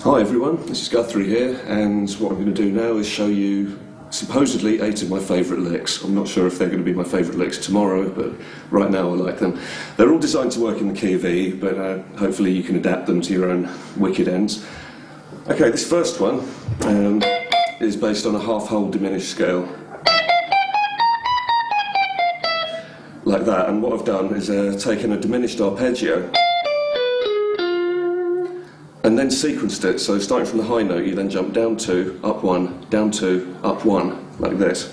Hi everyone, this is Guthrie here, and what I'm going to do now is show you supposedly 8 of my favourite licks. I'm not sure if they're going to be my favourite licks tomorrow, but right now I like them. They're all designed to work in the key of E, but hopefully you can adapt them to your own wicked ends. Okay, this first one is based on a half-whole diminished scale. Like that, and what I've done is taken a diminished arpeggio and then sequenced it, so starting from the high note you then jump down 2, up 1, down 2, up 1, like this.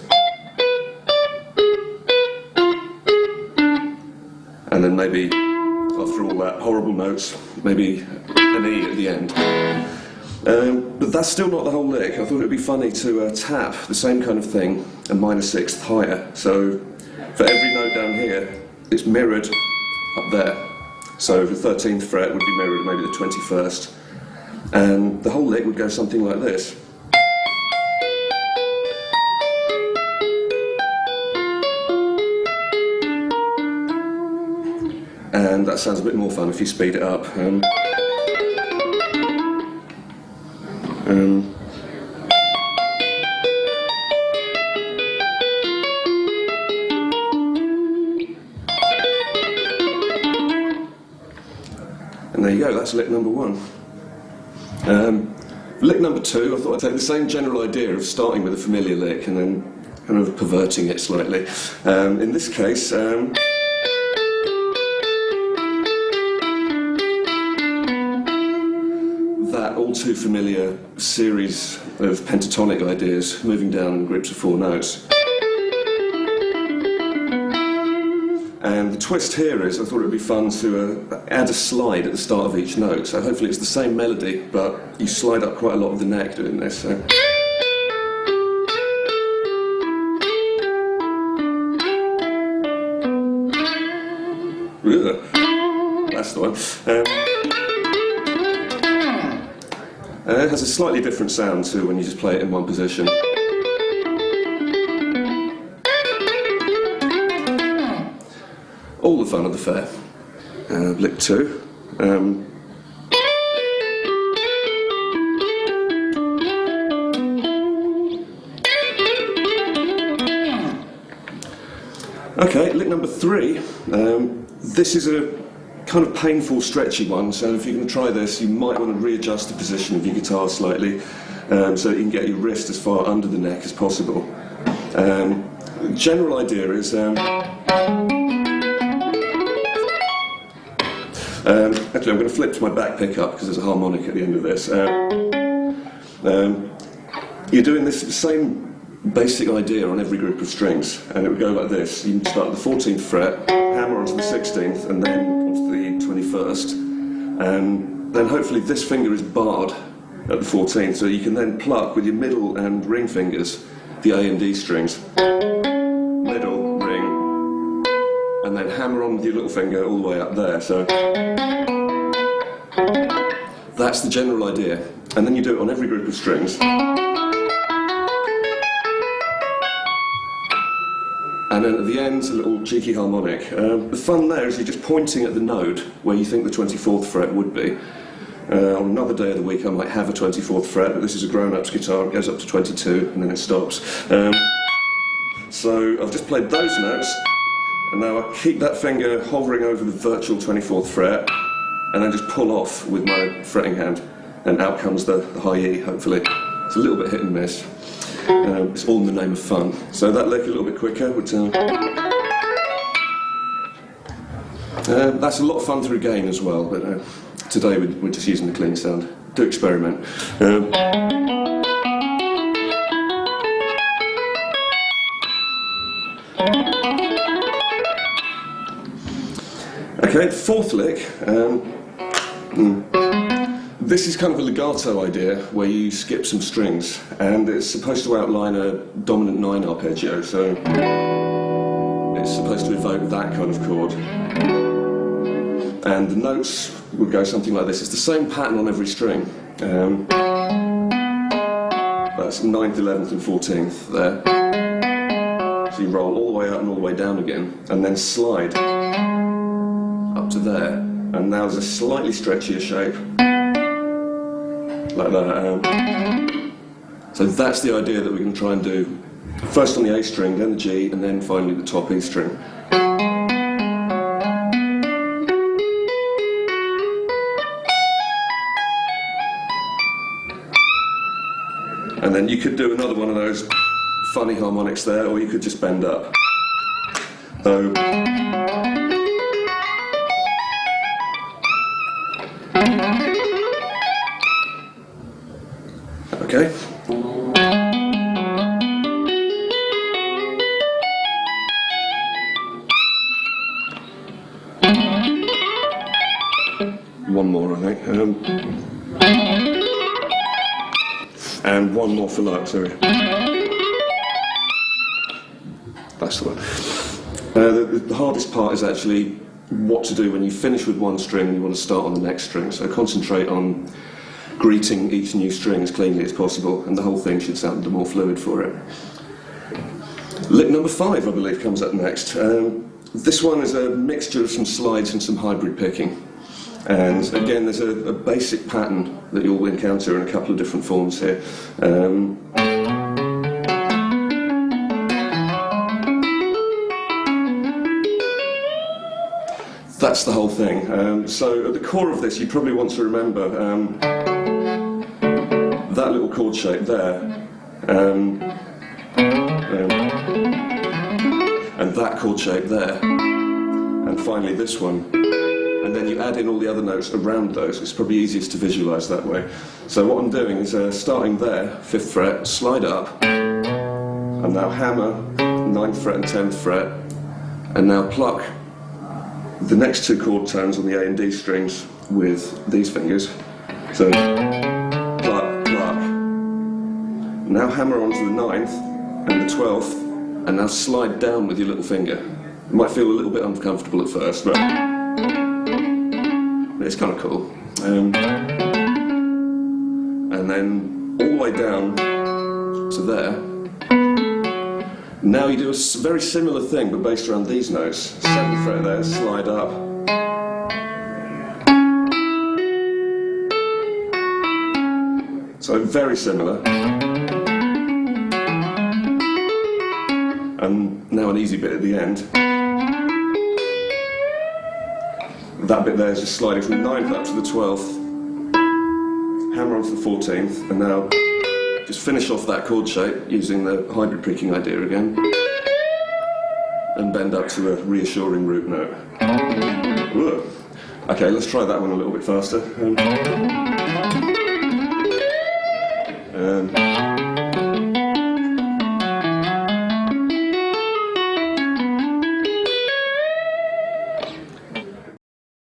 And then maybe, after all that horrible notes, maybe an E at the end. But that's still not the whole lick. I thought it would be funny to tap the same kind of thing a minor sixth higher. So for every note down here, it's mirrored up there. So the 13th fret would be mirrored maybe the 21st. And the whole lick would go something like this. And that sounds a bit more fun if you speed it up. And there you go, that's lick number 1. Lick number 2, I thought I'd take the same general idea of starting with a familiar lick and then kind of perverting it slightly. In this case, that all too familiar series of pentatonic ideas moving down in groups of 4 notes. And the twist here is, I thought it would be fun to add a slide at the start of each note. So hopefully it's the same melody, but you slide up quite a lot of the neck doing this. So. That's the one. It has a slightly different sound to when you just play it in one position. All the fun of the fair. Lick 2. Okay, lick number 3. This is a kind of painful, stretchy one, so if you're going to try this, you might want to readjust the position of your guitar slightly so that you can get your wrist as far under the neck as possible. The general idea is actually, I'm going to flip to my back pickup because there's a harmonic at the end of this. You're doing this same basic idea on every group of strings, and it would go like this. You start at the 14th fret, hammer onto the 16th, and then onto the 21st. And then hopefully this finger is barred at the 14th, so you can then pluck with your middle and ring fingers the A and D strings. Middle, ring, and then hammer on with your little finger all the way up there. So that's the general idea, and then you do it on every group of strings. And then at the end, a little cheeky harmonic. The fun there is you're just pointing at the note where you think the 24th fret would be. On another day of the week I might have a 24th fret, but this is a grown-up's guitar, it goes up to 22 and then it stops. So I've just played those notes, and now I keep that finger hovering over the virtual 24th fret, and then just pull off with my fretting hand, and out comes the high E, hopefully. It's a little bit hit and miss. It's all in the name of fun. So that lick a little bit quicker would that's a lot of fun through gain as well, but today we're just using the clean sound. Do experiment. Okay, the 4th lick. This is kind of a legato idea where you skip some strings, and it's supposed to outline a dominant 9 arpeggio, so it's supposed to evoke that kind of chord. And the notes would go something like this. It's the same pattern on every string. That's 9th, 11th and 14th there. So you roll all the way up and all the way down again, and then slide up to there. And now there's a slightly stretchier shape. like that. So that's the idea that we're going to try and do. First on the A string, then the G, and then finally the top E string. And then you could do another one of those funny harmonics there, or you could just bend up. So, okay. One more, I think. And one more for luck, sorry. That's the one. The hardest part is actually what to do when you finish with one string and you want to start on the next string. So concentrate on greeting each new string as cleanly as possible, and the whole thing should sound more fluid for it. Lick number 5, I believe, comes up next. This one is a mixture of some slides and some hybrid picking. And again, there's a basic pattern that you'll encounter in a couple of different forms here. That's the whole thing. So at the core of this, you probably want to remember that little chord shape there, and that chord shape there, and finally this one. And then you add in all the other notes around those. It's probably easiest to visualise that way. So what I'm doing is starting there, 5th fret, slide up, and now hammer, 9th fret and 10th fret, and now pluck the next 2 chord tones on the A and D strings with these fingers. So, pluck, pluck. Now hammer onto the 9th and the 12th, and now slide down with your little finger. It might feel a little bit uncomfortable at first, but it's kind of cool. And then all the way down to there. Now you do a very similar thing, but based around these notes. 7th fret there, slide up. So very similar. And now an easy bit at the end. That bit there is just sliding from the 9th up to the 12th, hammer onto the 14th, and now just finish off that chord shape using the hybrid picking idea again, and bend up to a reassuring root note. Whoa. Okay, let's try that one a little bit faster.